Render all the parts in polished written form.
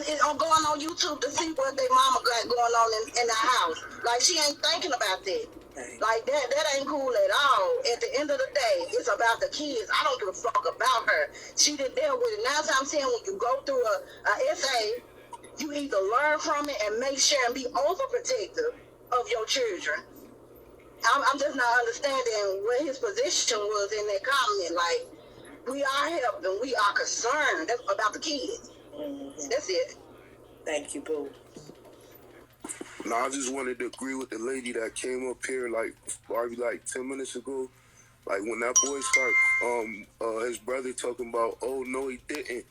is going on YouTube to see what their mama got going on in the house. Like, she ain't thinking about that. Like, that ain't cool at all. At the end of the day, it's about the kids. I don't give a fuck about her. She didn't deal with it. Now, that's what I'm saying, when you go through a essay, you either learn from it and make sure and be overprotective of your children. I'm just not understanding what his position was in that comment. Like, we are helping, we are concerned about the kids. Mm-hmm. That's it. Thank you, boo. No, I just wanted to agree with the lady that came up here probably 10 minutes ago. Like, when that boy started, his brother talking about, oh no he didn't,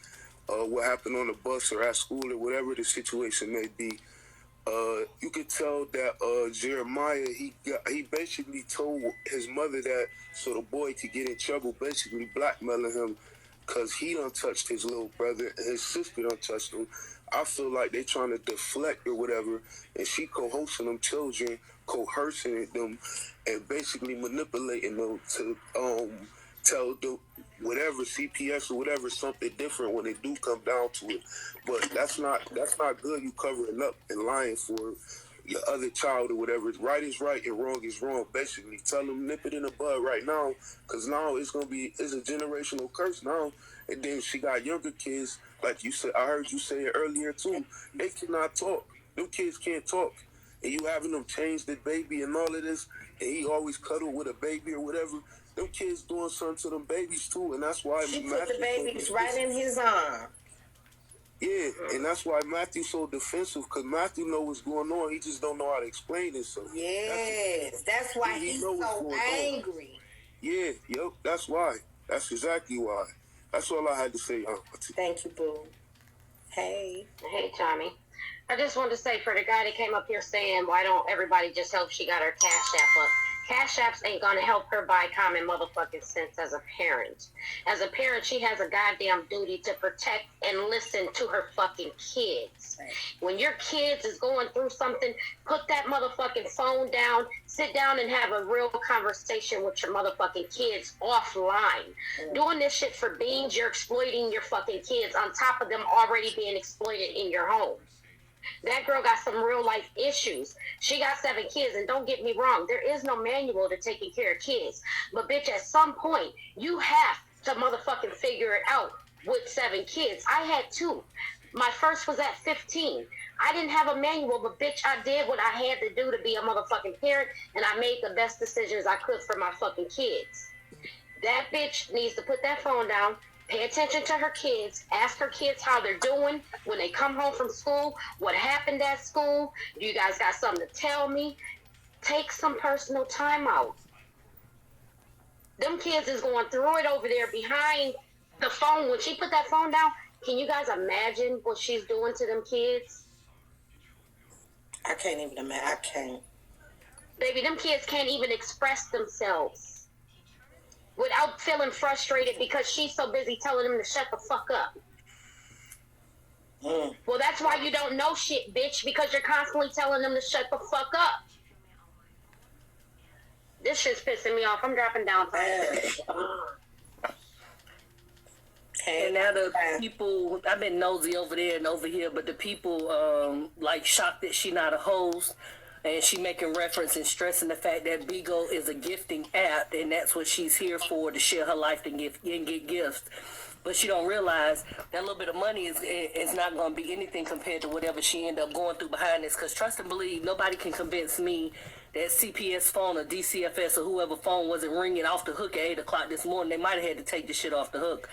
what happened on the bus or at school or whatever the situation may be. You could tell that Jeremiah, he basically told his mother that so the boy could get in trouble, basically blackmailing him because he done touched his little brother and his sister done touched him. I feel like they trying to deflect or whatever, and she coercing them children, coercing them, and basically manipulating them to tell the whatever CPS or whatever something different when they do come down to it. But that's not good. You covering up and lying for your other child or whatever. Right is right and wrong is wrong. Basically, tell them nip it in the bud right now, because now it's a generational curse now. And then she got younger kids, like you said. I heard you say it earlier too. They cannot talk. Them kids can't talk. And you having them change the baby and all of this, and he always cuddle with a baby or whatever. Them kids doing something to them babies too, and that's why she put the babies right in his arm. Yeah, and that's why Matthew's so defensive, because Matthew know what's going on. He just don't know how to explain it. So yes, that's why he's so angry. Yeah, yep, that's why. That's exactly why. That's all I had to say. Thank you, boo. Hey, Tommy. I just wanted to say, for the guy that came up here saying, why don't everybody just help she got her Cash App up? Cash Apps ain't gonna help her buy common motherfucking sense as a parent. As a parent, she has a goddamn duty to protect and listen to her fucking kids. When your kids is going through something, put that motherfucking phone down, sit down and have a real conversation with your motherfucking kids offline. Doing this shit for beans, you're exploiting your fucking kids on top of them already being exploited in your home. That girl got some real life issues. She got 7 kids, and don't get me wrong, there is no manual to taking care of kids. But bitch, at some point, you have to motherfucking figure it out with 7 kids. I had 2. My first was at 15. I didn't have a manual, but bitch, I did what I had to do to be a motherfucking parent, and I made the best decisions I could for my fucking kids. That bitch needs to put that phone down, pay attention to her kids, ask her kids how they're doing when they come home from school, what happened at school, do you guys got something to tell me? Take some personal time out. Them kids is going through it over there behind the phone. When she put that phone down, can you guys imagine what she's doing to them kids? I can't even imagine. I can't. Baby, them kids can't even express themselves without feeling frustrated because she's so busy telling them to shut the fuck up. Well, that's why you don't know shit, bitch, because you're constantly telling them to shut the fuck up. This shit's pissing me off. I'm dropping down. And now the people, I've been nosy over there and over here, but the people shocked that she not a host. And she making reference and stressing the fact that Bigo is a gifting app, and that's what she's here for, to share her life and get gifts. But she don't realize that little bit of money is not going to be anything compared to whatever she end up going through behind this. Because trust and believe, nobody can convince me that CPS phone or DCFS or whoever phone wasn't ringing off the hook at 8 o'clock this morning. They might have had to take the shit off the hook.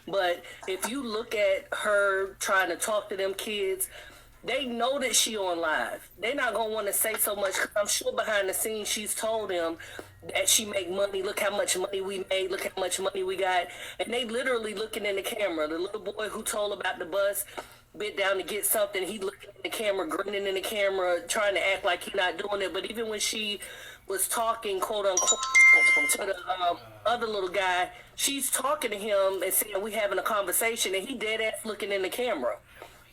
But if you look at her trying to talk to them kids, they know that she on live. They're not going to want to say so much. I'm sure behind the scenes she's told them that she make money. Look how much money we made. Look how much money we got. And they literally looking in the camera. The little boy who told about the bus bit down to get something, he looking in the camera, grinning in the camera, trying to act like he not doing it. But even when she was talking, quote unquote, to the other little guy, she's talking to him and saying we having a conversation, and he dead ass looking in the camera.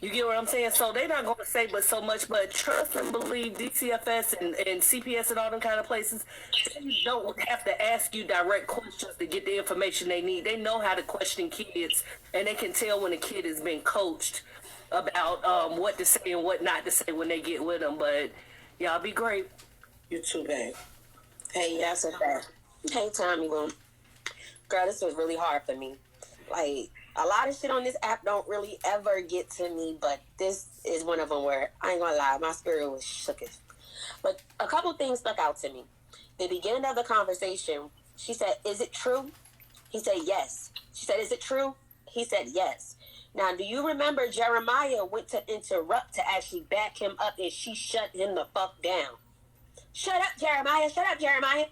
You get what I'm saying? So they're not going to say but so much, but trust and believe DCFS and CPS and all them kind of places, they don't have to ask you direct questions to get the information they need. They know how to question kids, and they can tell when a kid has been coached about what to say and what not to say when they get with them. But y'all be great. You too, babe. Hey, yes, that. Hey, Tommy, girl, this was really hard for me. Like, a lot of shit on this app don't really ever get to me, but this is one of them where, I ain't gonna lie, my spirit was shook. But a couple things stuck out to me. The beginning of the conversation, she said, "Is it true?" He said, "Yes." She said, "Is it true?" He said, "Yes." Now, do you remember Jeremiah went to interrupt to actually back him up and she shut him the fuck down? Shut up, Jeremiah. Shut up, Jeremiah.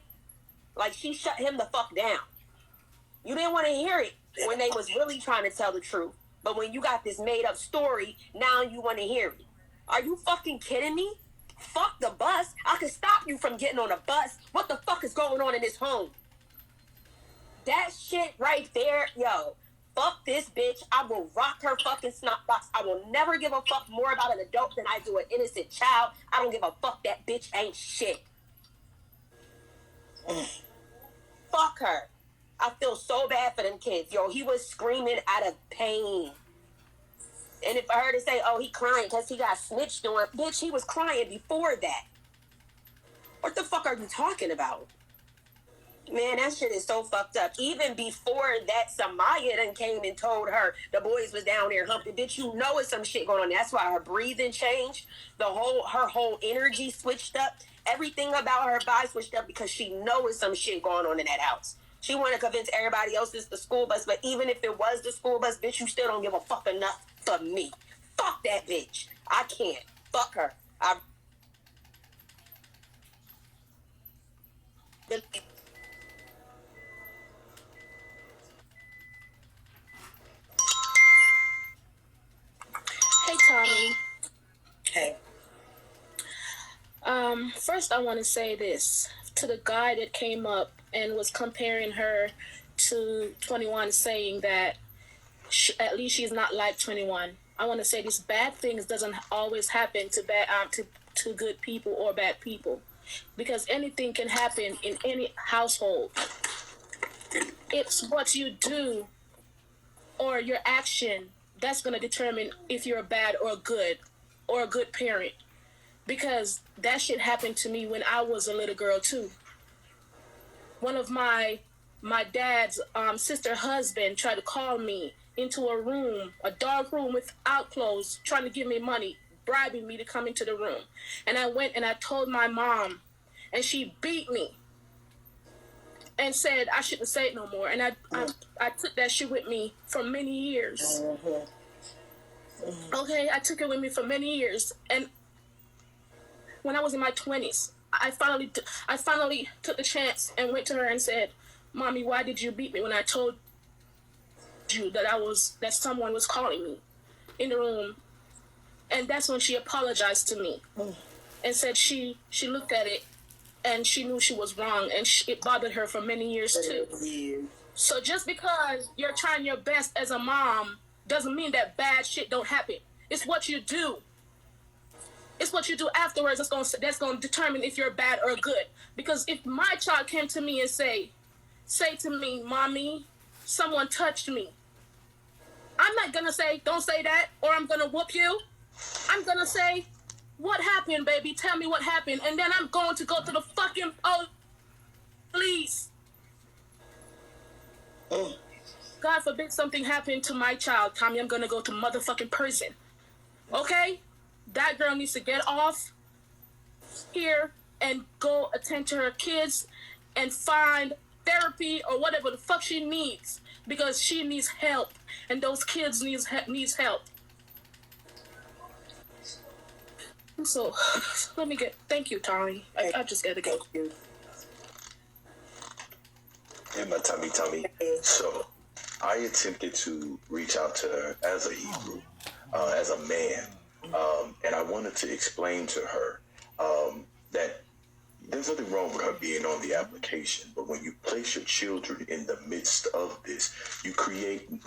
Like, she shut him the fuck down. You didn't want to hear it when they was really trying to tell the truth. But when you got this made up story, now you want to hear it. Are you fucking kidding me? Fuck the bus. I could stop you from getting on a bus. What the fuck is going on in this home? That shit right there, yo. Fuck this bitch. I will rock her fucking snot box. I will never give a fuck more about an adult than I do an innocent child. I don't give a fuck. That bitch ain't shit. Fuck her. I feel so bad for them kids. Yo, he was screaming out of pain. And if I heard her say, oh, he crying because he got snitched on, bitch, he was crying before that. What the fuck are you talking about? Man, that shit is so fucked up. Even before that, Samaya done came and told her the boys was down there humping. Bitch, you know it's some shit going on. That's why her breathing changed. Her whole energy switched up. Everything about her body switched up because she knows some shit going on in that house. She want to convince everybody else it's the school bus, but even if it was the school bus, bitch, you still don't give a fuck enough for me. Fuck that bitch. I can't. Fuck her. Hey, Tommy. Hey. First I want to say this to the guy that came up and was comparing her to 21, saying that at least she's not like 21. I want to say these bad things doesn't always happen to to good people or bad people, because anything can happen in any household. It's what you do or your action that's going to determine if you're a bad or a good parent. Because that shit happened to me when I was a little girl too. One of my dad's sister husband tried to call me into a room, a dark room without clothes, trying to give me money, bribing me to come into the room. And I went and I told my mom, and she beat me and said I shouldn't say it no more. And I took that shit with me for many years. Okay, I took it with me for many years. And when I was in my 20s, I finally took the chance and went to her and said, "Mommy, why did you beat me when I told you that someone was calling me in the room?" And that's when she apologized to me and said she looked at it and she knew she was wrong, and it bothered her for many years too. So just because you're trying your best as a mom doesn't mean that bad shit don't happen. It's what you do. It's what you do afterwards that's going to determine if you're bad or good. Because if my child came to me and say to me, "Mommy, someone touched me," I'm not going to say, "Don't say that," or "I'm going to whoop you." I'm going to say, "What happened, baby? Tell me what happened." And then I'm going to go to the fucking police. God forbid something happened to my child, Tommy. I'm going to go to motherfucking prison. Okay? That girl needs to get off here and go attend to her kids and find therapy or whatever the fuck she needs, because she needs help and those kids needs help. So thank you, Tommy. I just gotta go. Hey, my Tommy. So I attempted to reach out to her as a Hebrew, as a man. And I wanted to explain to her that there's nothing wrong with her being on the application, but when you place your children in the midst of this,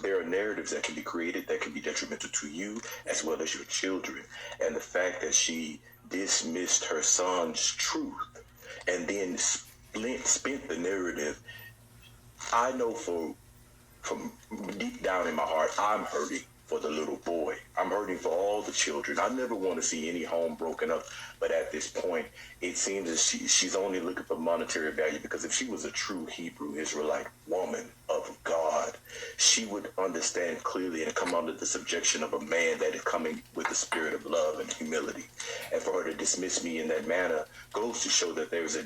there are narratives that can be created that can be detrimental to you as well as your children. And the fact that she dismissed her son's truth and then spent the narrative, I know from deep down in my heart, I'm hurting for the little boy. I'm hurting for all the children. I never want to see any home broken up. But at this point, it seems that she's only looking for monetary value, because if she was a true Hebrew Israelite woman of God, she would understand clearly and come under the subjection of a man that is coming with the spirit of love and humility. And for her to dismiss me in that manner goes to show that there's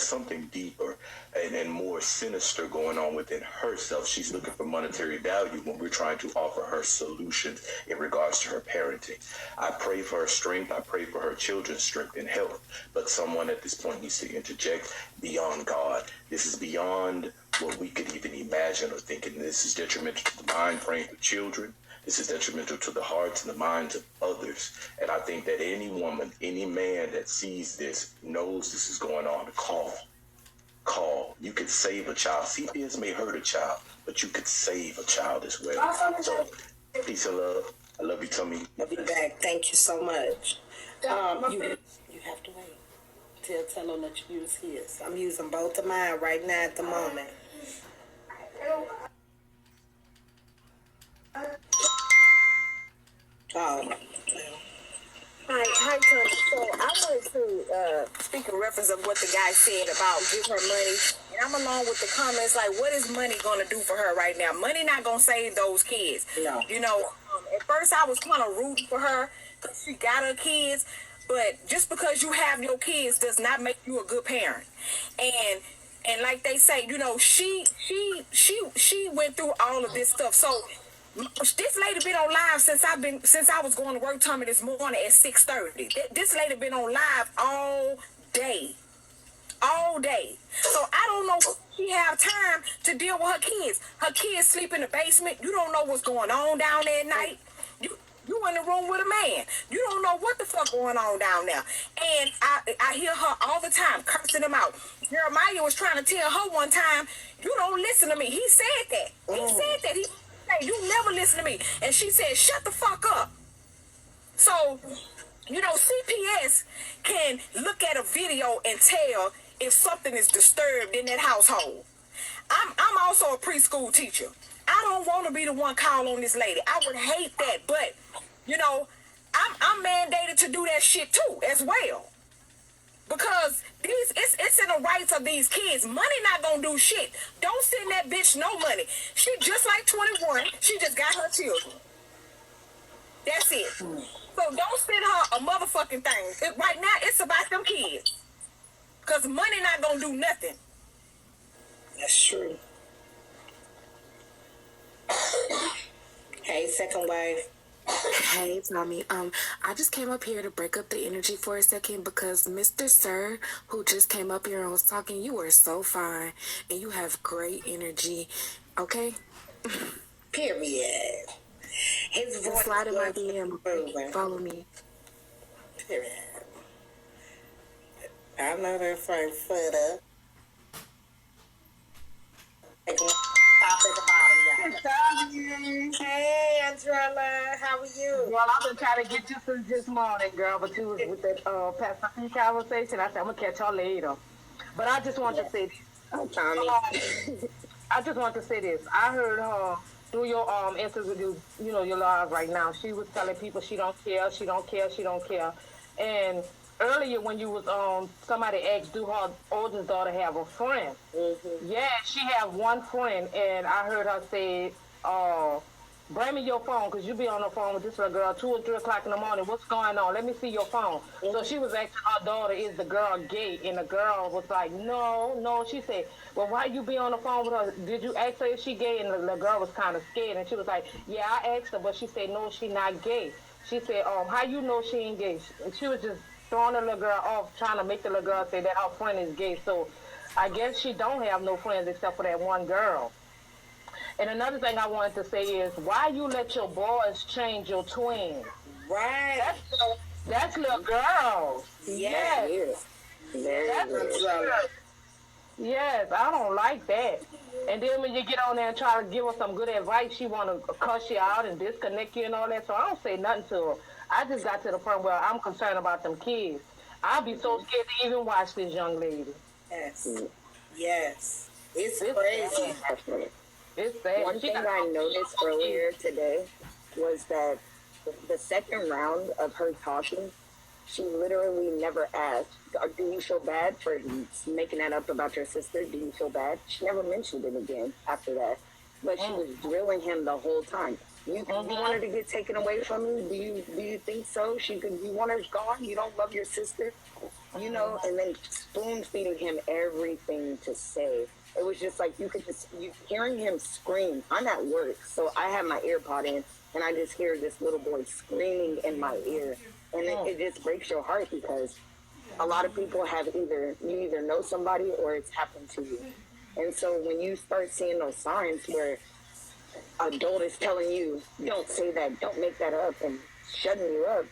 something deeper and more sinister going on within herself. She's looking for monetary value when we're trying to offer her solutions in regards to her parenting. I pray for her strength. I pray for her children's strength and health. But someone at this point needs to interject beyond God. This is beyond what we could even imagine or think. And this is detrimental to the mind frame of children. This is detrimental to the hearts and the minds of others. And I think that any woman, any man that sees this, knows this is going on, call. You could save a child. CPS may hurt a child, but you could save a child as well. So, peace and love. I love you, Tomi. I'll be back. Thank you so much. You have to wait. Tell her to use his. I'm using both of mine right now at the moment. Oh. Hi, Tomi. So I wanted to speak in reference of what the guy said about give her money. And I'm along with the comments, like, what is money going to do for her right now? Money not going to save those kids. No. You know, at first I was kind of rooting for her because she got her kids. But just because you have your kids does not make you a good parent. And like they say, you know, she went through all of this stuff. So this lady been on live since I was going to work, Tomi, this morning at 6:30. This lady been on live all day. So I don't know if she have time to deal with her kids. Her kids sleep in the basement. You don't know what's going on down there at night. You in the room with a man. You don't know what the fuck going on down there. And I hear her all the time cursing him out. Jeremiah was trying to tell her one time, you don't listen to me. He said that. He said that. He said, you never listen to me. And she said, shut the fuck up. So, you know, CPS can look at a video and tell if something is disturbed in that household. I'm also a preschool teacher. I don't want to be the one call on this lady. I would hate that, but you know, I'm mandated to do that shit too as well, because it's in the rights of these kids. Money not gonna do shit. Don't send that bitch no money. She just like 21. She just got her children. That's it. So don't send her a motherfucking thing. Right now, it's about them kids, because money not gonna do nothing. That's true. Hey, second wife. Hey, Tomi. I just came up here to break up the energy for a second because Mr. Sir, who just came up here and was talking, you are so fine and you have great energy. Okay? Period. His voice. Slide in my DM. Follow me. Period. I know that Frankfurter. Top at the bottom, y'all. Hey, Andrella, how are you? Well, I've been trying to get you since this morning, girl, but you was with that Pastor P conversation. I said, I'm going to catch y'all later. But I just want to say this. Oh, Tomi. I just want to say this. I heard her through your interview, you know, your live right now. She was telling people she don't care. And earlier when you was on, somebody asked, do her oldest daughter have a friend? Mm-hmm. Yeah, she have one friend, and I heard her say, bring me your phone, because you be on the phone with this little girl 2 or 3 o'clock in the morning. What's going on? Let me see your phone. Mm-hmm. So she was asking her daughter, is the girl gay? And the girl was like, no. She said, well, why you be on the phone with her? Did you ask her if she gay? And the girl was kind of scared, and she was like, yeah, I asked her, but she said, no, she not gay. She said, how you know she ain't gay? And she was just throwing the little girl off, trying to make the little girl say that her friend is gay. So I guess she don't have no friends except for that one girl. And another thing I wanted to say is, why you let your boys change your twins? Right. That's little girls. Yes. Yes, I don't like that. And then when you get on there and try to give her some good advice, she want to cuss you out and disconnect you and all that. So I don't say nothing to her. I just got to the point where I'm concerned about them kids. I'll be so scared to even watch this young lady. Yes. It's crazy. It's sad. One thing I noticed earlier today was that the second round of her talking, she literally never asked, do you feel bad for making that up about your sister? Do you feel bad? She never mentioned it again after that. But she was drilling him the whole time. You want her to get taken away from you? Do you think so? You want her gone? You don't love your sister? You know, and then spoon feeding him everything to say. It was just like hearing him scream. I'm at work, so I have my ear pod in, and I just hear this little boy screaming in my ear, and it just breaks your heart because a lot of people you either know somebody or it's happened to you, and so when you start seeing those signs where adult is telling you, don't say that, don't make that up, and shutting you up,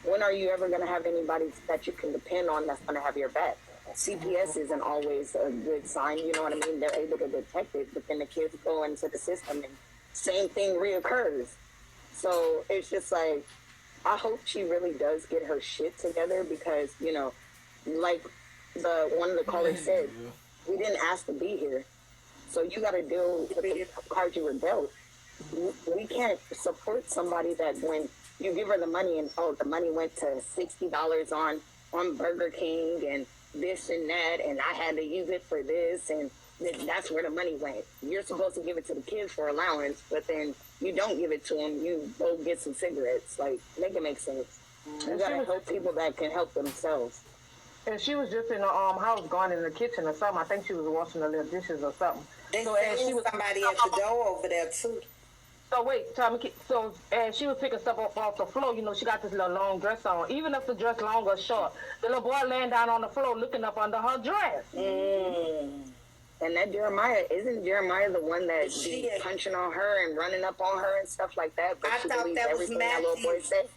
when are you ever going to have anybody that you can depend on that's going to have your back? CPS isn't always a good sign, you know what I mean? They're able to detect it, but then the kids go into the system and same thing reoccurs. So it's just like, I hope she really does get her shit together because, you know, like one of the callers said, we didn't ask to be here. So you got to deal with the cards you were dealt. We can't support somebody that when you give her the money and the money went to $60 on Burger King and this and that, and I had to use it for this, and that's where the money went. You're supposed to give it to the kids for allowance, but then you don't give it to them. You go get some cigarettes. Like, make it make sense. You gotta help people that can help themselves. And she was just in the house, going in the kitchen or something. I think she was washing the little dishes or something. They so said she was somebody at the door over there too. So wait, Tommy. So as she was picking stuff up off the floor, you know, she got this little long dress on. Even if the dress long or short, the little boy laying down on the floor looking up under her dress. And that isn't Jeremiah the one that be punching on her and running up on her and stuff like that? But I she thought believes that was everything that little boy said.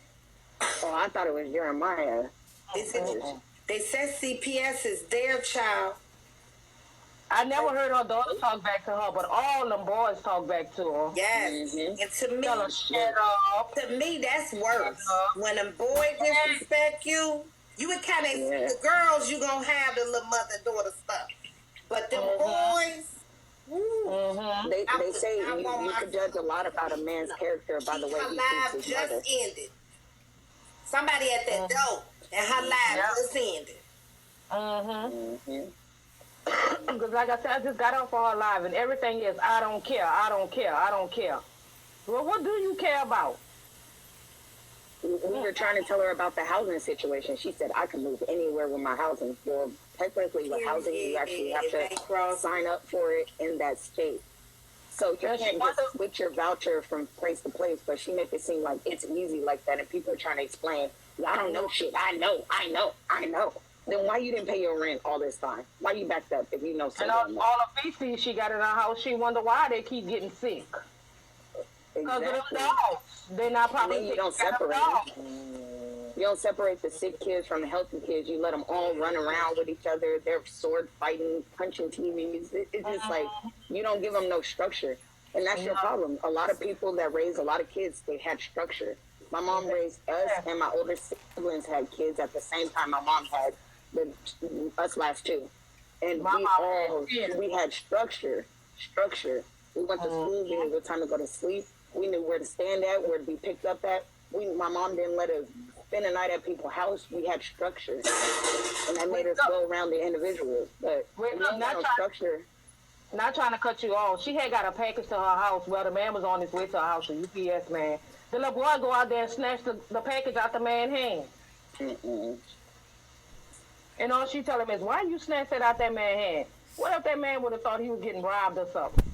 Oh, I thought it was Jeremiah. They said CPS is their child. I never heard her daughter talk back to her, but all them boys talk back to her. Yes. And to me, tell her shut up. To me, that's worse. When a boy disrespect you, you would kind of the girls, you gonna have the little mother-daughter stuff. But the boys, they say you could judge a lot about a man's character by the way he treats his mother. Just ended. Somebody at that door, and her life just ended. Because like I said, I just got off of her live, and everything is, I don't care, I don't care, I don't care. Well, what do you care about? We were trying to tell her about the housing situation. She said, I can move anywhere with my housing. Well, technically with housing, you actually have to sign up for it in that state. So you can't just switch your voucher from place to place, but she make it seem like it's easy like that, and people are trying to explain, I don't know shit, I know. Then why you didn't pay your rent all this time? Why you backed up if you know something? And all the feces she got in her house, she wonder why they keep getting sick. Because of the dogs. They're not probably you don't separate You don't separate the sick kids from the healthy kids. You let them all run around with each other. They're sword fighting, punching TVs. It's just like, you don't give them no structure. And that's your problem. A lot of people that raise a lot of kids, they had structure. My mom raised us, and my older siblings had kids at the same time my mom had us last two. And we had structure. We went to school, we knew what time to go to sleep. We knew where to stand at, where to be picked up at. My mom didn't let us spend a night at people's house. We had structure. And that made us go around the individuals. But structure. Not trying to cut you off. She had got a package to her house. Well, the man was on his way to her house, a UPS man. The little boy go out there and snatch the package out the man's hand. And all she tell him is, why you snatch that out that man's hand? What if that man would have thought he was getting robbed or something?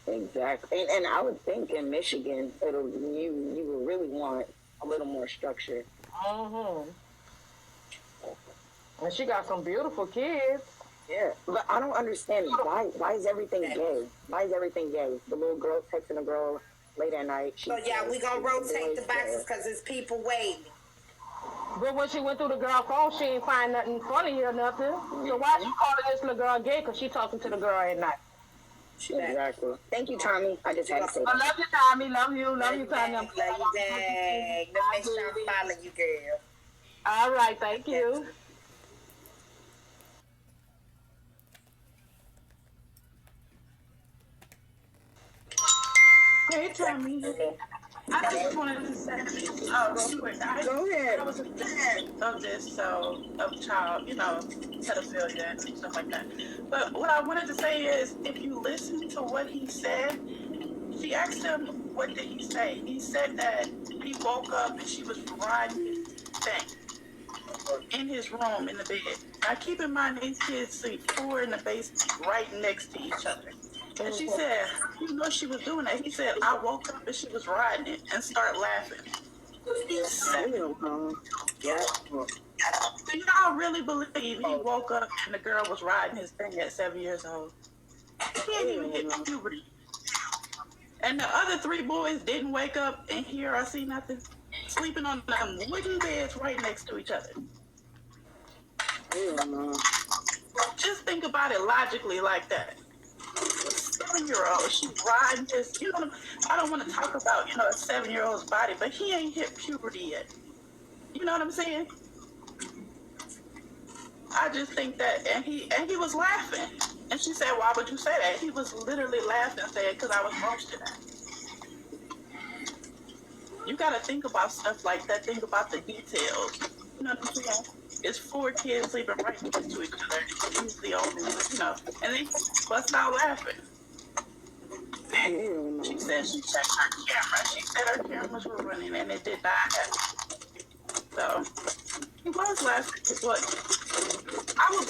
Exactly. And I would think in Michigan, you would really want a little more structure. And she got some beautiful kids. Yeah, but I don't understand why is everything gay? Why is everything gay? The little girl texting a girl late at night. So we gonna rotate the boxes because there's people waiting. But when she went through the girl phone, she ain't find nothing funny or nothing. So why she calling this little girl gay? Because she talking to the girl at night. Exactly. Thank you, Tommy. I just had to say that. I love you, Tommy. Love you, Tommy. Love you, dang. Let me make sure I'm following you, girl. All right, thank you. Hey, Tommy. I just wanted to say, real quick, Go ahead. I was a fan of this, of child, pedophilia and stuff like that. But what I wanted to say is, if you listen to what he said, she asked him, what did he say? He said that he woke up and she was riding his thing in his room in the bed. Now keep in mind, these kids sleep 4 in the basement right next to each other. And she said, she was doing that. He said, I woke up and she was riding it and started laughing. He's 7. Yeah. Do y'all really believe he woke up and the girl was riding his thing at 7 years old? He ain't even hit puberty. And the other 3 boys didn't wake up and hear or see nothing, sleeping on them wooden beds right next to each other. Just think about it logically like that. 7-year-old, she's riding this, I don't want to talk about, a 7-year-old's body, but he ain't hit puberty yet. You know what I'm saying? I just think that, and he was laughing. And she said, why would you say that? He was literally laughing, saying, because I was roasted at. You got to think about stuff like that. Think about the details. You know what I'm saying? It's 4 kids sleeping right next to each other. He's the only one, and they bust out laughing. She said she checked her camera. She said her cameras were running and it did not happen. So, he was laughing. I was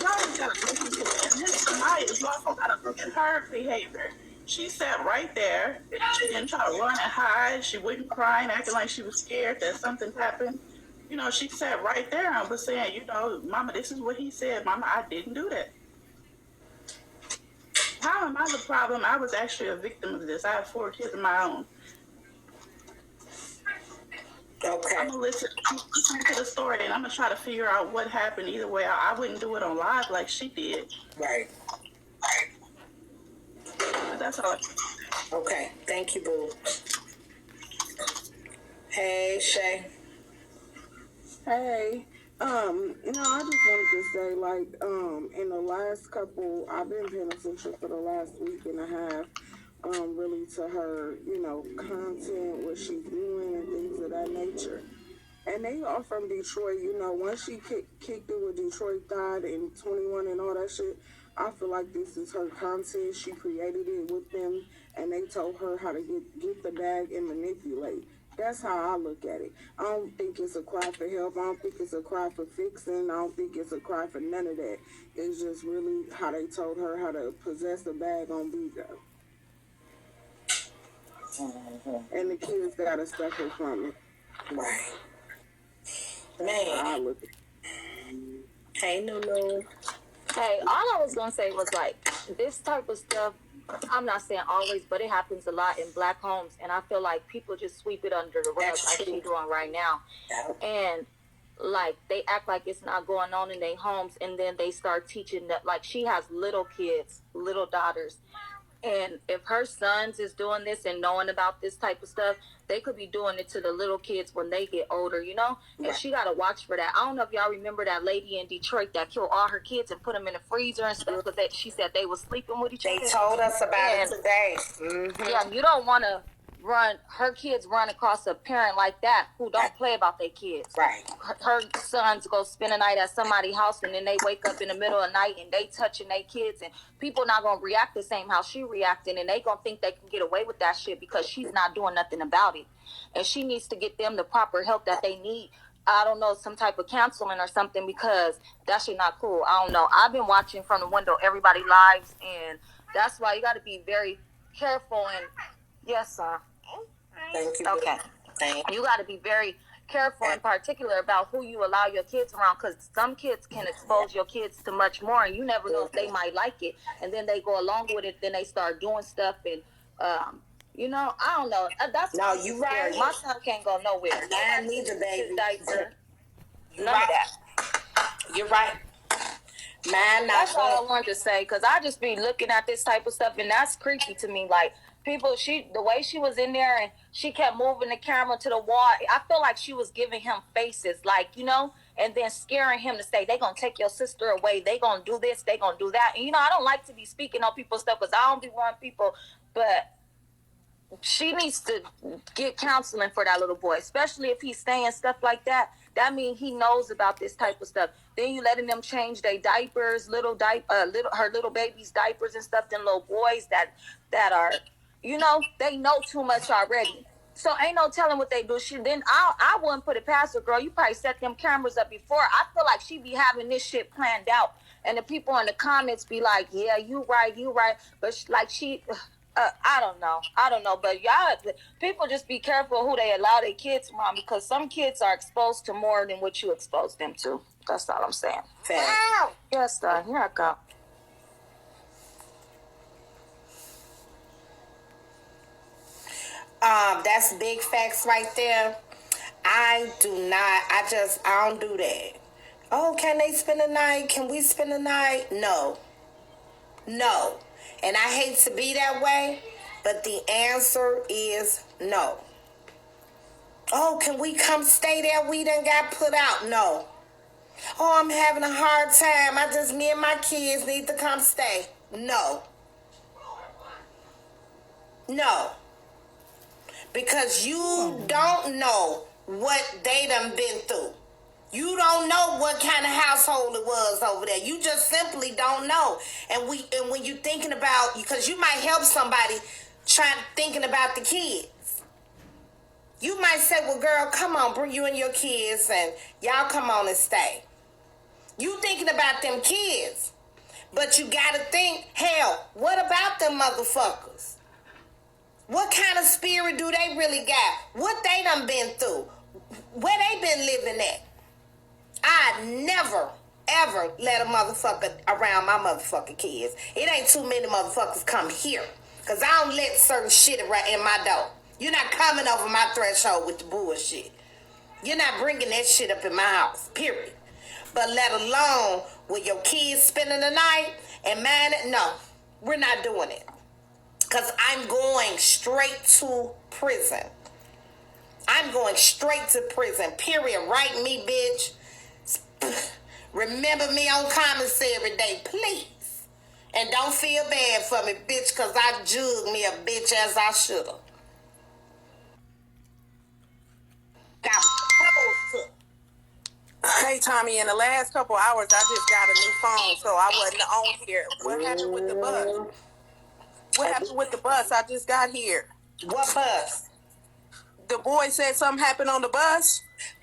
y'all just gotta listen to it. And then Samaya, you also gotta look at her behavior. She sat right there. She didn't try to run and hide. She wasn't crying, acting like she was scared that something happened. She sat right there and was saying, Mama, this is what he said. Mama, I didn't do that. How am I the problem? I was actually a victim of this. I have 4 kids of my own. Okay. I'm gonna listen to the story and I'm gonna try to figure out what happened. Either way, I wouldn't do it on live like she did. Right. But that's all. Okay. Thank you, boo. Hey, Shay. Hey, I just wanted to say, in the last couple, I've been paying attention for the last week and a half, really to her, content, what she's doing, and things of that nature. And they are from Detroit, once she kicked it with Detroit Thought and 21 and all that shit, I feel like this is her content. She created it with them, and they told her how to get the bag and manipulate. That's how I look at it. I don't think it's a cry for help. I don't think it's a cry for fixing. I don't think it's a cry for none of that. It's just really how they told her how to possess the bag on Bigo. And the kids gotta suffer from it. Right. Man. I look at Hey, Nunu. Hey, all I was gonna say was this type of stuff. I'm not saying always, but it happens a lot in Black homes, and I feel like people just sweep it under the rug like she's doing right now. Yeah. And they act like it's not going on in their homes, and then they start teaching that she has little kids, little daughters. And if her sons is doing this and knowing about this type of stuff, they could be doing it to the little kids when they get older, And she got to watch for that. I don't know if y'all remember that lady in Detroit that killed all her kids and put them in the freezer and stuff because she said they was sleeping with each other. They told us about it today. Mm-hmm. Yeah, you don't want to her kids run across a parent like that who don't play about their kids. Right. Her sons go spend a night at somebody's house and then they wake up in the middle of the night and they touching their kids, and people not gonna react the same how she reacting, and they gonna think they can get away with that shit because she's not doing nothing about it, and she needs to get them the proper help that they need. I don't know, some type of counseling or something, because that shit not cool. I don't know. I've been watching from the window everybody's lives, and that's why you got to be very careful. And yes, sir. Thank you. Okay. You got to be very careful in particular about who you allow your kids around, because some kids can expose your kids to much more, and you never know if they might like it, and then they go along with it, then they start doing stuff, and I don't know. That's no, you right. My son can't go nowhere. Mine neither, baby. None of that. You're right. Man, that's all I wanted to say, because I just be looking at this type of stuff, and that's creepy to me. People, the way she was in there and she kept moving the camera to the wall, I feel like she was giving him faces, and then scaring him to say, they gonna take your sister away, they gonna do this, they gonna do that. And I don't like to be speaking on people's stuff because I don't be wanting people, but she needs to get counseling for that little boy, especially if he's saying stuff like that. That means he knows about this type of stuff. Then you letting them change their diapers, her little baby's diapers and stuff. Then little boys that are, they know too much already. So ain't no telling what they do. Then I wouldn't put it past her, girl. You probably set them cameras up before. I feel like she be having this shit planned out, and the people in the comments be like, "Yeah, you right." But I don't know. But y'all, people just be careful who they allow their kids around, because some kids are exposed to more than what you expose them to. That's all I'm saying. Wow. Yes, sir. Here I go. That's big facts right there. I don't do that. Oh, can they spend the night? Can we spend the night? No. And I hate to be that way, but the answer is no. Oh, can we come stay there? We done got put out. No. Oh, I'm having a hard time. Me and my kids need to come stay. No. Because you don't know what they done been through. You don't know what kind of household it was over there. You just simply don't know. And when you thinking about, because you might help somebody thinking about the kids. You might say, well, girl, come on, bring you and your kids and y'all come on and stay. You thinking about them kids. But you gotta think, hell, what about them motherfuckers? What kind of spirit do they really got? What they done been through? Where they been living at? I never, ever let a motherfucker around my motherfucking kids. It ain't too many motherfuckers come here. Because I don't let certain shit right in my door. You're not coming over my threshold with the bullshit. You're not bringing that shit up in my house, period. But let alone with your kids spending the night and man, no, we're not doing it. Because I'm going straight to prison. I'm going straight to prison, period. Write me, bitch. Remember me on commissary day, please. And don't feel bad for me, bitch, because I jugged me a bitch as I should have. Hey, Tommy, in the last couple hours, I just got a new phone, so I wasn't on here. What happened with the bus? What happened with the bus? I just got here. What bus? The boy said something happened on the bus.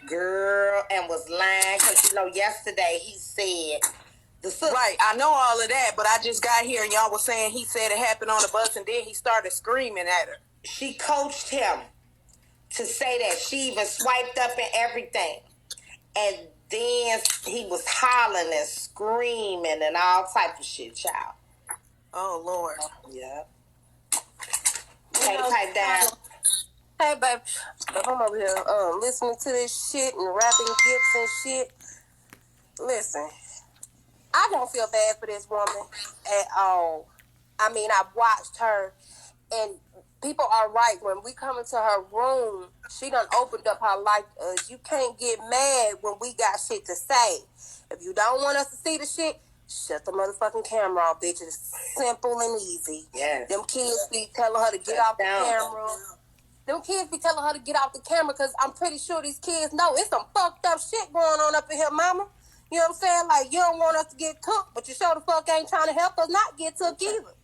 Girl, and was lying, because, yesterday he said... Right, I know all of that, but I just got here and y'all was saying he said it happened on the bus and then he started screaming at her. She coached him to say that. She even swiped up and everything. And then he was hollering and screaming and all type of shit, child. Oh, Lord. Yeah. Hey, pipe down. Hey, babe. I'm over here listening to this shit and rapping gifts and shit. Listen, I don't feel bad for this woman at all. I mean, I've watched her, and people are right. When we come into her room, she done opened up her life to us. You can't get mad when we got shit to say. If you don't want us to see the shit, shut the motherfucking camera off, bitch. It's simple and easy. Yes. Them kids be telling her to get off the camera. Them kids be telling her to get off the camera because I'm pretty sure these kids know it's some fucked up shit going on up in here, mama. You know what I'm saying? Like, you don't want us to get cooked, but you sure the fuck ain't trying to help us not get took either.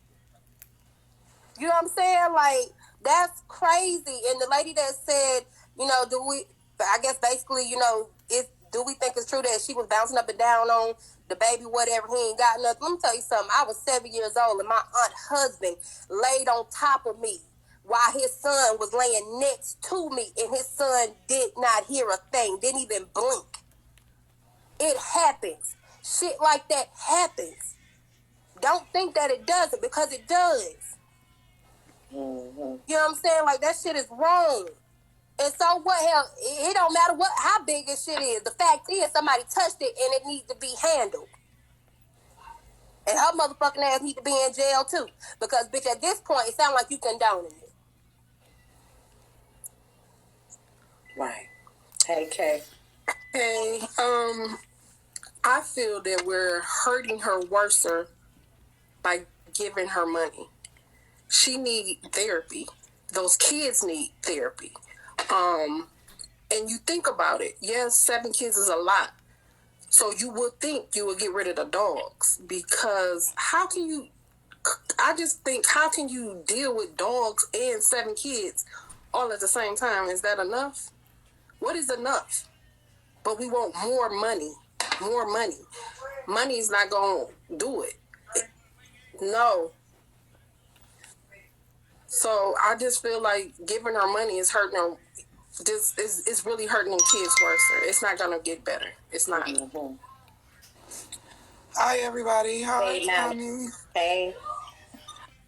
You know what I'm saying? Like, that's crazy. And the lady that said, I guess basically, do we think it's true that she was bouncing up and down on the baby, whatever, he ain't got nothing? Let me tell you something. I was 7 years old and my aunt's husband laid on top of me while his son was laying next to me, and his son did not hear a thing, didn't even blink. It happens. Shit like that happens. Don't think that it doesn't, because it does. Mm-hmm. You know what I'm saying? Like, that shit is wrong. And so what? Hell, it don't matter how big this shit is. The fact is, somebody touched it and it needs to be handled. And her motherfucking ass need to be in jail too. Because, bitch, at this point, it sounds like you condoning it. Right. Hey, Kay. Hey, I feel that we're hurting her worser by giving her money. She need therapy. those kids need therapy. And you think about it. Yes, 7 kids is a lot. So you would think you would get rid of the dogs, because how can you deal with dogs and 7 kids all at the same time? Is that enough? What is enough? But we want more money. More money. Money is not going to do it. No. So I just feel like giving her money is hurting her. It's really hurting them kids worse. It's not going to get better. It's not. Mm-hmm. Hi, everybody. Hi, Hey, Tommy. Hey.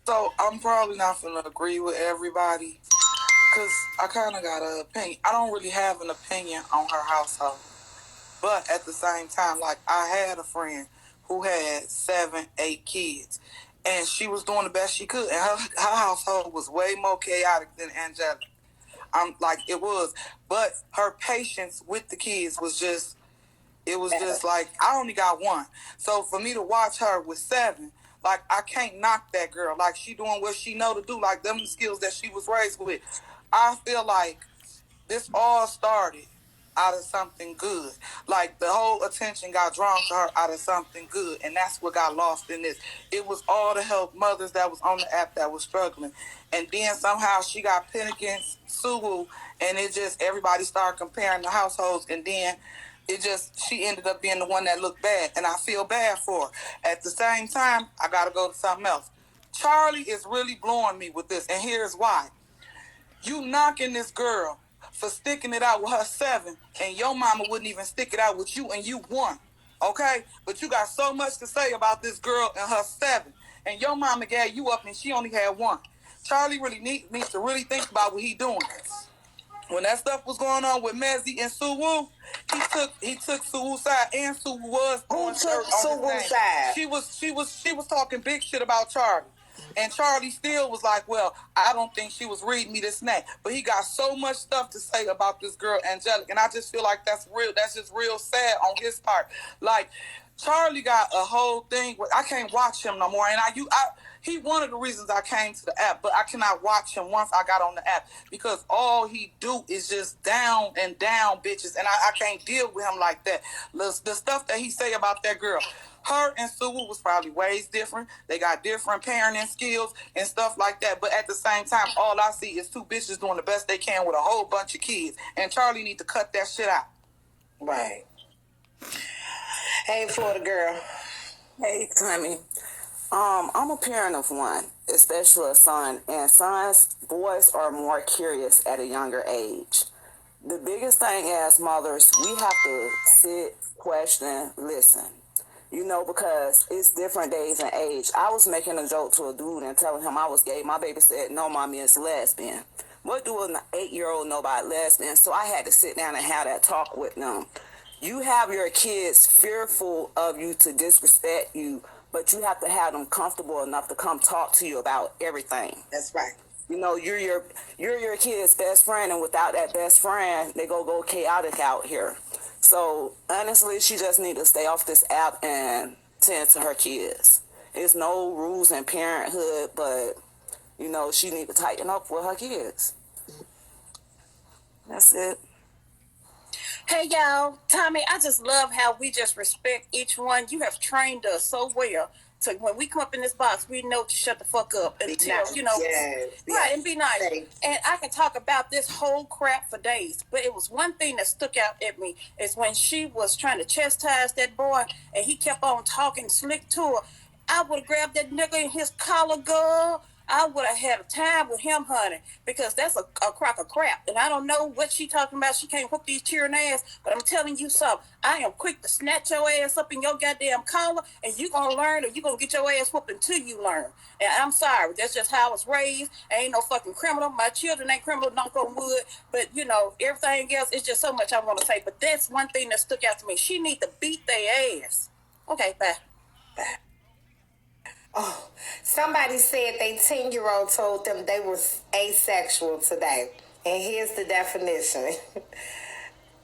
So I'm probably not going to agree with everybody because I kind of got an opinion. I don't really have an opinion on her household. But at the same time, like, I had a friend who had 7, 8 kids, and she was doing the best she could. And her household was way more chaotic than Angelica. It was. But her patience with the kids was just, it was just like, I only got 1. So for me to watch her with 7, like, I can't knock that girl. Like, she doing what she know to do. Like, them skills that she was raised with. I feel like this all started out of something good. Like, the whole attention got drawn to her out of something good, and that's what got lost in this. It was all to help mothers that was on the app that was struggling. And then somehow she got pit against Suwu, and it just, everybody started comparing the households, and then she ended up being the one that looked bad, and I feel bad for her. At the same time, I gotta go to something else. Charlie is really blowing me with this, and here's why. You knocking this girl for sticking it out with her 7, and your mama wouldn't even stick it out with you, and you 1. Okay? But you got so much to say about this girl and her 7, and your mama gave you up, and she only had 1. Charlie really needs to really think about what he doing. When that stuff was going on with Mezzy and Suwu, he took Suwu's side, and Suwu was doing dirt on his name. Side? She was talking big shit about Charlie. And Charlie still was like, well, I don't think she was reading me this and that. But he got so much stuff to say about this girl, Angelica. And I just feel like that's just real sad on his part. Like, Charlie got a whole thing where I can't watch him no more. And he one of the reasons I came to the app, but I cannot watch him once I got on the app because all he do is just down and down bitches. And I can't deal with him like that. The stuff that he say about that girl. Her and Suwu was probably ways different. They got different parenting skills and stuff like that. But at the same time, all I see is 2 bitches doing the best they can with a whole bunch of kids. And Charlie need to cut that shit out. Right. Hey, Florida girl. Hey, Tommy. I'm a parent of 1, especially a son, and boys are more curious at a younger age. The biggest thing as mothers, we have to sit, question, listen. Because it's different days and age. I was making a joke to a dude and telling him I was gay. My baby said, no, mommy, it's lesbian. What do an 8-year-old know about lesbian? So I had to sit down and have that talk with them. You have your kids fearful of you to disrespect you, but you have to have them comfortable enough to come talk to you about everything. That's right. You're your kid's best friend, and without that best friend, they go chaotic out here. So honestly, she just need to stay off this app and tend to her kids. There's no rules in parenthood, but she need to tighten up with her kids. That's it. Hey y'all, Tommy, I just love how we just respect each one. You have trained us so well. So when we come up in this box, we know to shut the fuck up until, nice. Right, and be nice. And I can talk about this whole crap for days, but it was one thing that stuck out at me is when she was trying to chastise that boy and he kept on talking slick to her. I would have grabbed that nigga in his collar, girl. I would have had a time with him, honey, because that's a crock of crap. And I don't know what she talking about. She can't whoop these cheering ass, but I'm telling you something. I am quick to snatch your ass up in your goddamn collar, and you gonna learn, or you gonna get your ass whooped until you learn. And I'm sorry, that's just how I was raised. I ain't no fucking criminal. My children ain't criminal, knock on wood. But, everything else, it's just so much I want to say. But that's one thing that stuck out to me. She need to beat their ass. Okay, bye. Oh, somebody said they 10-year-old told them they were asexual today. And here's the definition.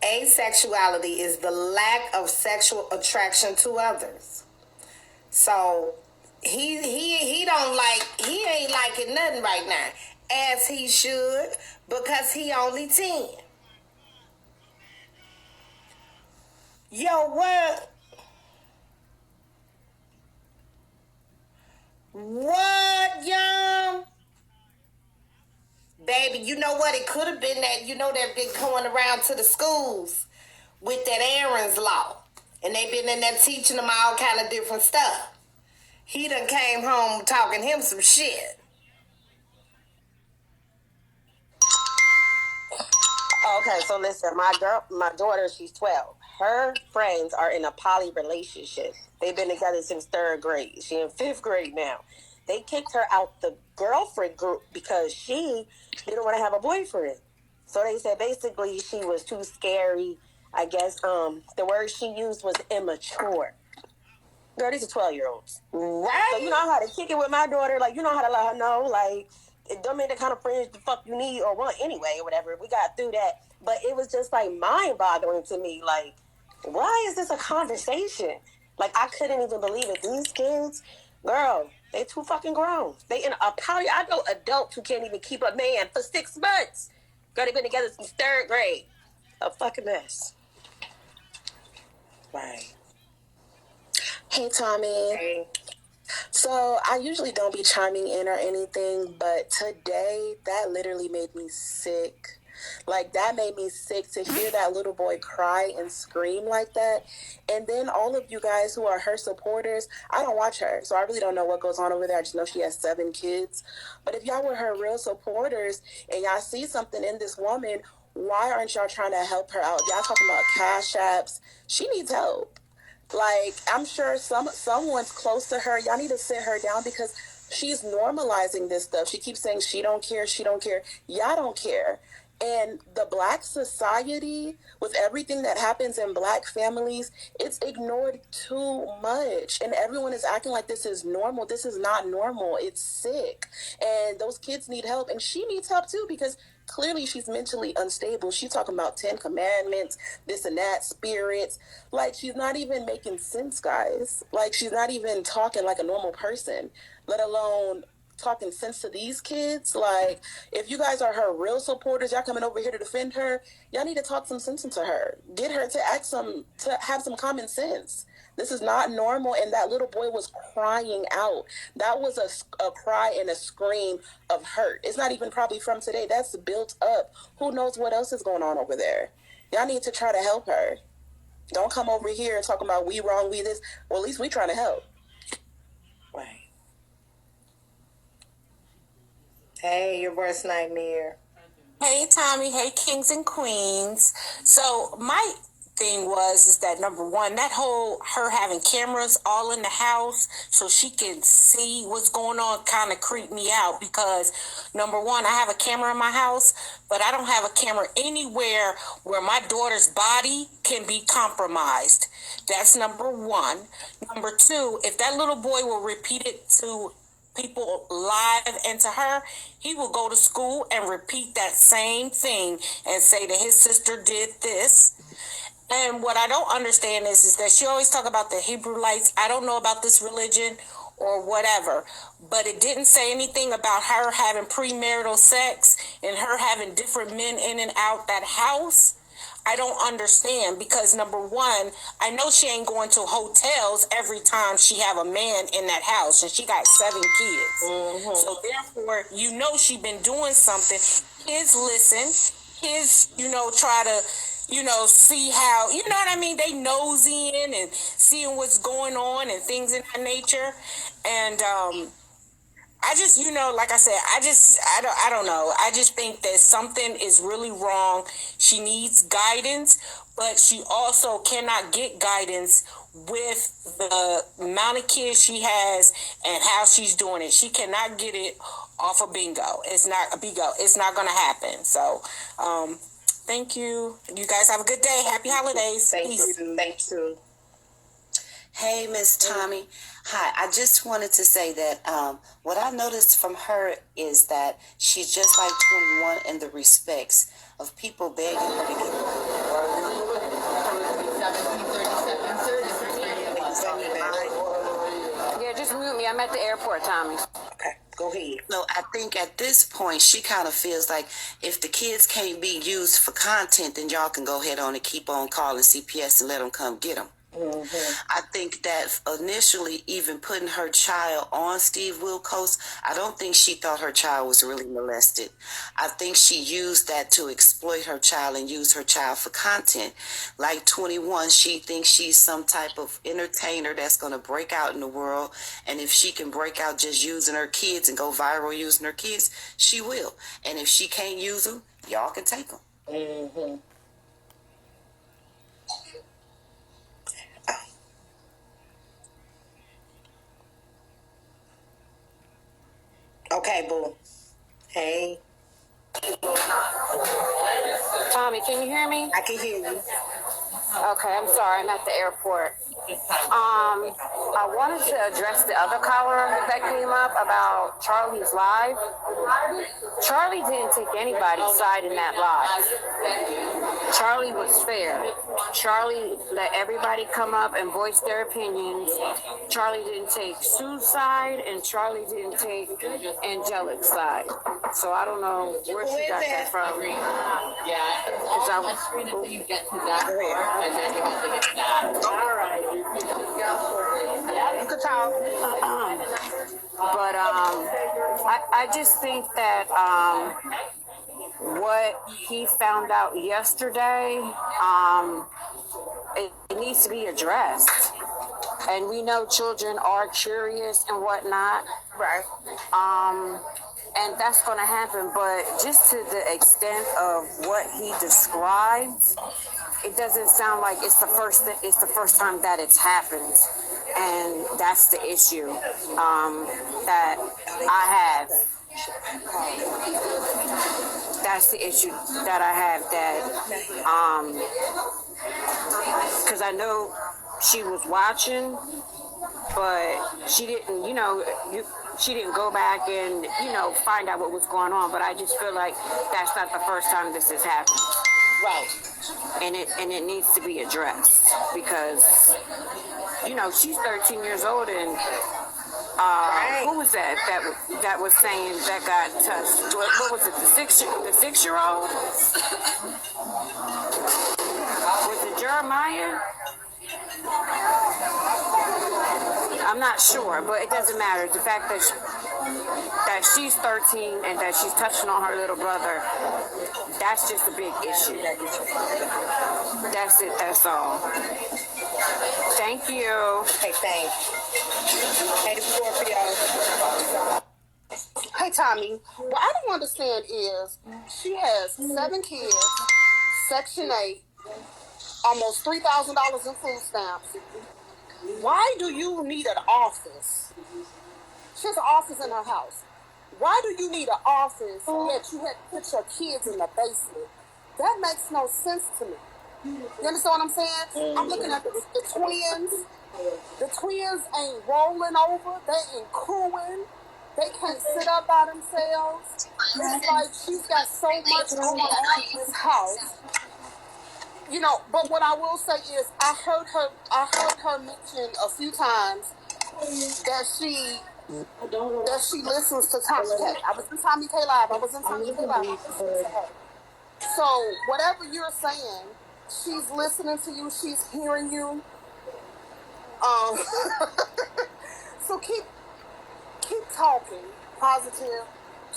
Asexuality is the lack of sexual attraction to others. So he ain't liking nothing right now. as he should, because he only 10. Yo, what? What, young? Baby, you know what? It could have been that, they've been going around to the schools with that Aaron's law. And they've been in there teaching them all kind of different stuff. He done came home talking him some shit. Okay, so listen, my daughter, she's 12. Her friends are in a poly relationship. They've been together since 3rd grade. She in 5th grade now. They kicked her out the girlfriend group because she didn't want to have a boyfriend. So they said basically she was too scary. I guess the word she used was immature. Girl, these are 12-year-olds. Right. So you know how to kick it with my daughter. Like, you know how to let her know, like, it don't mean the kind of friends the fuck you need or want anyway or whatever. We got through that. But it was just, like, mind-boggling to me. Like, why is this a conversation? Like, I couldn't even believe it. These kids, girl, they too fucking grown. They in a poly. I know adults who can't even keep a man for 6 months. Girl, they've been together since 3rd grade. A fucking mess. Right. Hey, Tommy. Hey. So I usually don't be chiming in or anything, but today that literally made me sick. Like, that made me sick to hear that little boy cry and scream like that. And then all of you guys who are her supporters, I don't watch her, so I really don't know what goes on over there. I just know she has 7 kids. But if y'all were her real supporters and y'all see something in this woman, why aren't y'all trying to help her out? Y'all talking about cash apps. She needs help. Like, I'm sure someone's close to her. Y'all need to sit her down because she's normalizing this stuff. She keeps saying she don't care, she don't care. Y'all don't care. And the Black society, with everything that happens in Black families, it's ignored too much. And everyone is acting like this is normal. This is not normal. It's sick. And those kids need help. And she needs help too because clearly she's mentally unstable. She's talking about 10 commandments, this and that, spirits. Like, she's not even making sense, guys. Like, she's not even talking like a normal person, let alone talking sense to these kids. Like, if you guys are her real supporters, y'all coming over here to defend her, y'all need to talk some sense into her. Get her to have some common sense. This is not normal, and that little boy was crying out. That was a cry and a scream of hurt. It's not even probably from today. That's built up. Who knows what else is going on over there? Y'all need to try to help her. Don't come over here and talking about we wrong, we this. Well, at least we trying to help. Right. Hey, your worst nightmare. Hey, Tommy. Hey, kings and queens. So my thing is that number one, that whole her having cameras all in the house so she can see what's going on kind of creeped me out because number one, I have a camera in my house, but I don't have a camera anywhere where my daughter's body can be compromised. That's number one. Number two, if that little boy will repeat it to people live and to her, he will go to school and repeat that same thing and say that his sister did this. And what I don't understand is that she always talk about the Hebrewites. I don't know about this religion or whatever, but it didn't say anything about her having premarital sex and her having different men in and out that house. I don't understand because number one, I know she ain't going to hotels every time she have a man in that house, and she got 7 kids. Mm-hmm. So therefore, you know she been doing something. Kids listen. Kids, try to, see how, you know what I mean? They nosing and seeing what's going on and things in that nature. And I just, like I said, I don't know. I just think that something is really wrong. She needs guidance, but she also cannot get guidance with the amount of kids she has and how she's doing it. She cannot get it off of Bigo. It's not going to happen. So, thank you. You guys have a good day. Happy holidays. Peace. Thank you. Hey, Miss Tomi. Hi, I just wanted to say that what I noticed from her is that she's just like 21 in the respects of people begging her to get Yeah, just mute me. I'm at the airport, Tommy. Okay, Go ahead. So I think at this point, she kind of feels like if the kids can't be used for content, then y'all can go ahead on and keep on calling CPS and let them come get them. I think that initially, even putting her child on Steve Wilkos, I don't think she thought her child was really molested. I think she used that to exploit her child and use her child for content. Like 21, she thinks she's some type of entertainer that's going to break out in the world. And if she can break out just using her kids and go viral using her kids, she will. And if she can't use them, y'all can take them. Okay, boo. Hey. Tommy, can you hear me? I can hear you. Okay, I'm sorry. I'm at the airport. I wanted to address the other caller that came up about Charlie's live. Charlie didn't take anybody's side in that live. Charlie was fair. Charlie let everybody come up and voice their opinions. Charlie didn't take Sue's side, and Charlie didn't take Angelic's side. So I don't know where she got that from. Yeah, Because I was. you get to that part, and then you have to get to that. All right. You can talk. But I just think that what he found out yesterday, it needs to be addressed. And we know children are curious and whatnot. Right. And that's going to happen. But just to the extent of what he described, it doesn't sound like it's the first time that it's happened. And that's the issue that I have. That's the issue that I have, that because I know she was watching, but she didn't, she didn't go back and, find out what was going on. But I just feel like that's not the first time this has happened. Right. And it needs to be addressed because, she's 13 years old and who was that was saying that got touched? What was it? The 6-year-old? Was it Jeremiah? I'm not sure, but it doesn't matter. The fact that she's 13 and that she's touching on her little brother, that's just a big issue. That's it. That's all. Thank you. Hey, thanks. Hey, Scorpio. Hey, Tommy. What I don't understand is she has 7 kids, Section 8, almost $3,000 in food stamps. Why do you need an office? She has an office in her house. Why do you need an office that you had to put your kids in the basement? That makes no sense to me. You understand what I'm saying? I'm looking at the twins. The twins ain't rolling over. They ain't cooing. They can't sit up by themselves. It's like she's got so much going on in this house. But what I will say is I heard her mention a few times that she listens to Tommy K. I was in Tommy K Live. I was listening to her. So whatever you're saying, she's listening to you. She's hearing you. So keep talking positive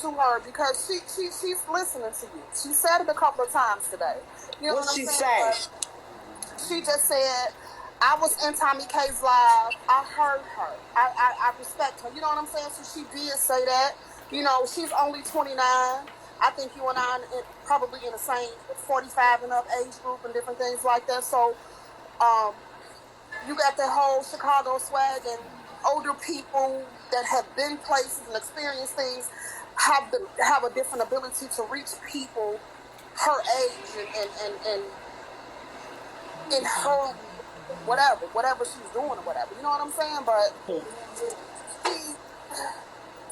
to her because she's listening to you. She said it a couple of times today. You know what she said? She just said, I was in Tommy K's live. I heard her. I respect her. You know what I'm saying? So she did say that. She's only 29. I think you and I are probably in the same 45 and up age group and different things like that. So you got that whole Chicago swag, and older people that have been places and experienced things have a different ability to reach people her age and in her whatever she's doing or whatever. You know what I'm saying? But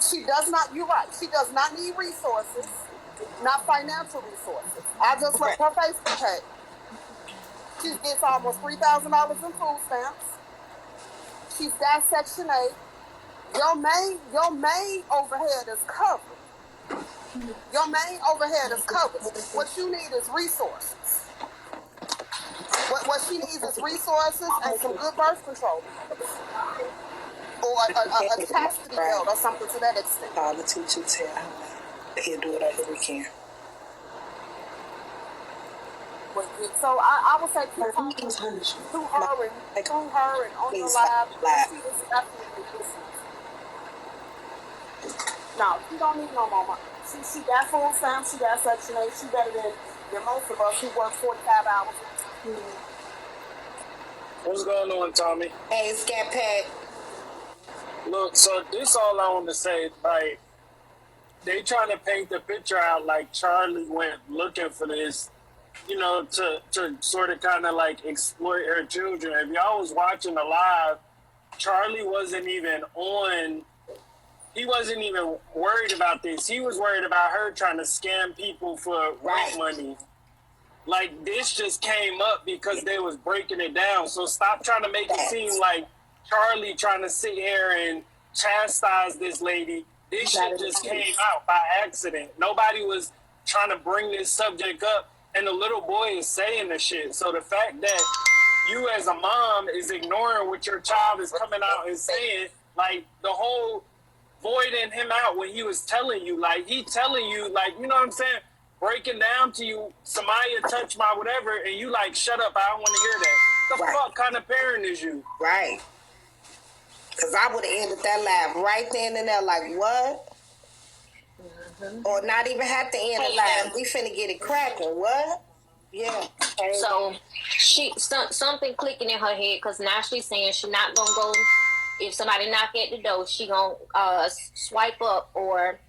she does not, you're right, she does not need resources, not financial resources. I just looked her Facebook page. She gets almost $3,000 in food stamps. She's got Section 8. Your main overhead is covered. Your main overhead is covered. What you need is resources. What she needs is resources and some good birth control pills. Or a chastity belt or something to that extent. All the teachers tell him he'll do whatever we can. So I would say keep talking through her and on your live. She is definitely listening. No, she don't need no more money. She got full time, she got Section 8, she better than most of us who work 45 hours. What's going on, Tommy? Hey, Scat Pack. Look, so this all I want to say, like, they trying to paint the picture out like Charlie went looking for this, you know, to sort of kind of like exploit her children. If y'all was watching the live, Charlie wasn't even on. He wasn't even worried about this. He was worried about her trying to scam people for rent money. Like, this just came up because they was breaking it down. So stop trying to make it seem like Charlie trying to sit here and chastise this lady. This shit just came out by accident. Nobody was trying to bring this subject up, and the little boy is saying the shit. So the fact that you as a mom is ignoring what your child is coming out and saying, like, the whole voiding him out when he was telling you, like, he telling you, like, you know what I'm saying? Breaking down to you, Samaya touched my whatever, and you like, shut up, I don't want to hear that. The fuck kind of parent is you? Right. Because I would have ended that live right then and there, like, what? Or not even have to end the live. We finna get it cracking. What? Yeah. So something clicking in her head because now she's saying she's not gonna go. If somebody knock at the door, she gonna swipe up, or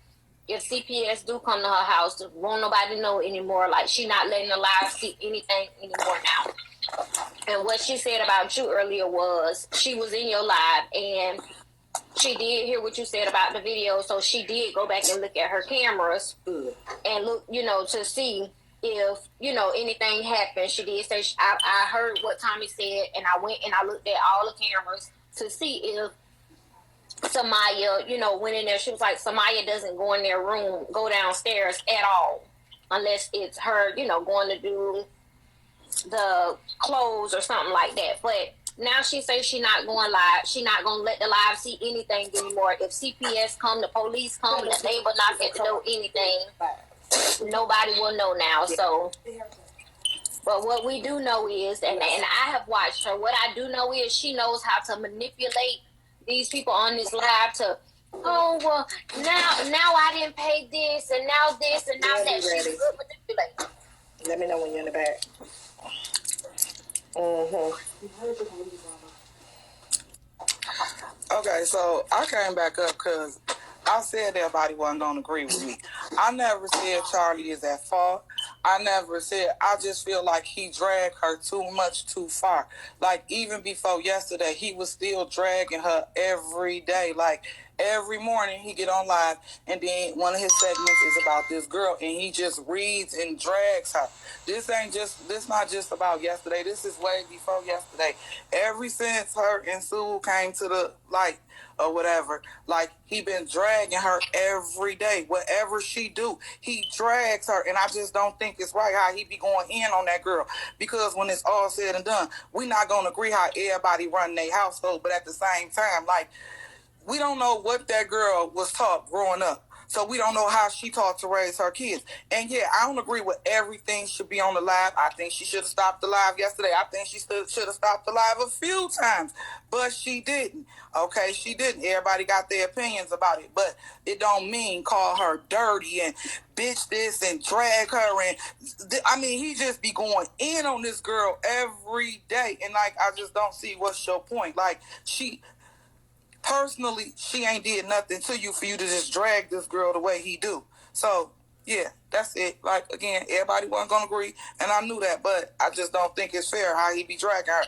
if CPS do come to her house, won't nobody know anymore. Like, she not letting the live see anything anymore now. And what she said about you earlier was she was in your live and she did hear what you said about the video, so she did go back and look at her cameras and look, you know, to see if, you know, anything happened. She did say, I heard what Tommy said, and I went and I looked at all the cameras to see if Samaya, you know, went in there. She was like, Samaya doesn't go in their room, go downstairs at all, unless it's her, you know, going to do the clothes or something like that. But now she says she's not going live. She's not going to let the live see anything anymore. If CPS come, the police come, the neighbor knock at the door, anything, nobody will know now. So, but what we do know is, and I have watched her, what I do know is she knows how to manipulate these people on this live to, oh, well, now I didn't pay this, and now this, and now that. She's good manipulating. Let me know when you're in the back. Okay, so I came back up because I said everybody wasn't going to agree with me. I never said Charlie is at fault. I never said, I just feel like he dragged her too much too far. Like, even before yesterday, he was still dragging her every day. Like, every morning he get on live, and then one of his segments is about this girl, and he just reads and drags her. This not just about yesterday. This is way before yesterday. Ever since her and Sue came to the light or whatever, like, he been dragging her every day. Whatever she do, he drags her, and I just don't think it's right how he be going in on that girl, because when it's all said and done, we not gonna agree how everybody run their household, but at the same time, like, we don't know what that girl was taught growing up. So we don't know how she taught to raise her kids. And yeah, I don't agree with everything should be on the live. I think she should have stopped the live yesterday. I think she should have stopped the live a few times. But she didn't. Okay, she didn't. Everybody got their opinions about it. But it don't mean call her dirty and bitch this and drag her. And I mean, he just be going in on this girl every day. And like, I just don't see what's your point. Like, personally, she ain't did nothing to you for you to just drag this girl the way he do. So, yeah, that's it. Like, again, everybody wasn't going to agree, and I knew that, but I just don't think it's fair how he be dragging her.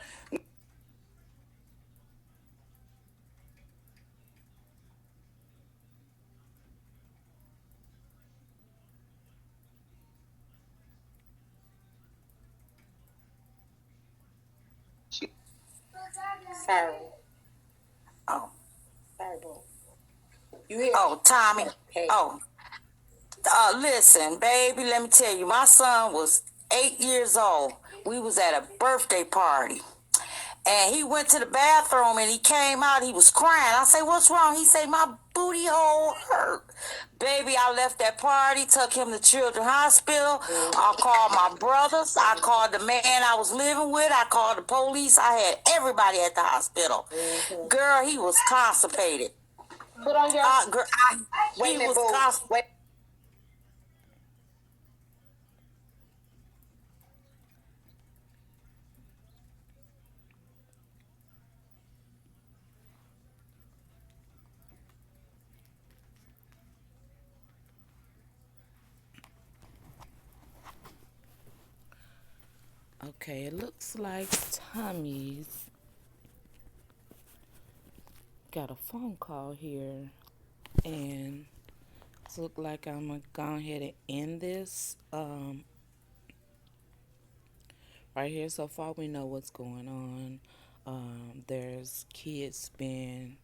Sorry. Oh. Sorry, boo. You hear? Oh, Tommy. Hey. Oh, listen, baby, let me tell you, my son was 8 years old. We was at a birthday party. And he went to the bathroom and he came out, he was crying. I say, what's wrong? He said, my booty hole hurt. Baby, I left that party, took him to Children's Hospital. I called my brothers. I called the man I was living with. I called the police. I had everybody at the hospital. Girl, he was constipated. Put on your... Girl, Wait a minute, boo. Wait. Okay, it looks like Tommy's got a phone call here, and it looks like I'm gonna go ahead and end this right here. So far, we know what's going on. There's kids being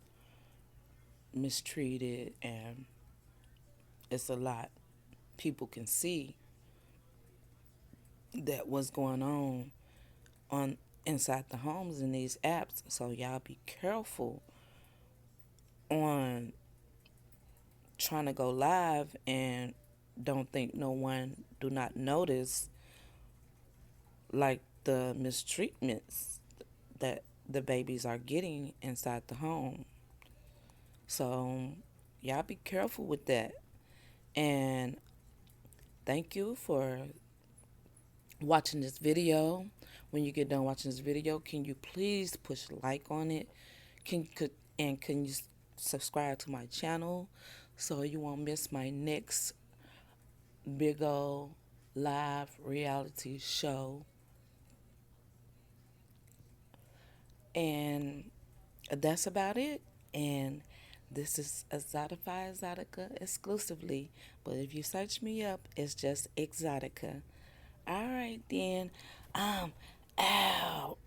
mistreated, and it's a lot. People can see that what's going on inside the homes in these apps. So y'all be careful on trying to go live and don't think no one do not notice, like the mistreatments that the babies are getting inside the home. So y'all be careful with that. And thank you for watching this video. When you get done watching this video, can you please push like on it? Can you subscribe to my channel so you won't miss my next Bigo live reality show? And that's about it. And this is Exotify Exotica exclusively. But if you search me up, it's just Exotica. All right, then. I'm out.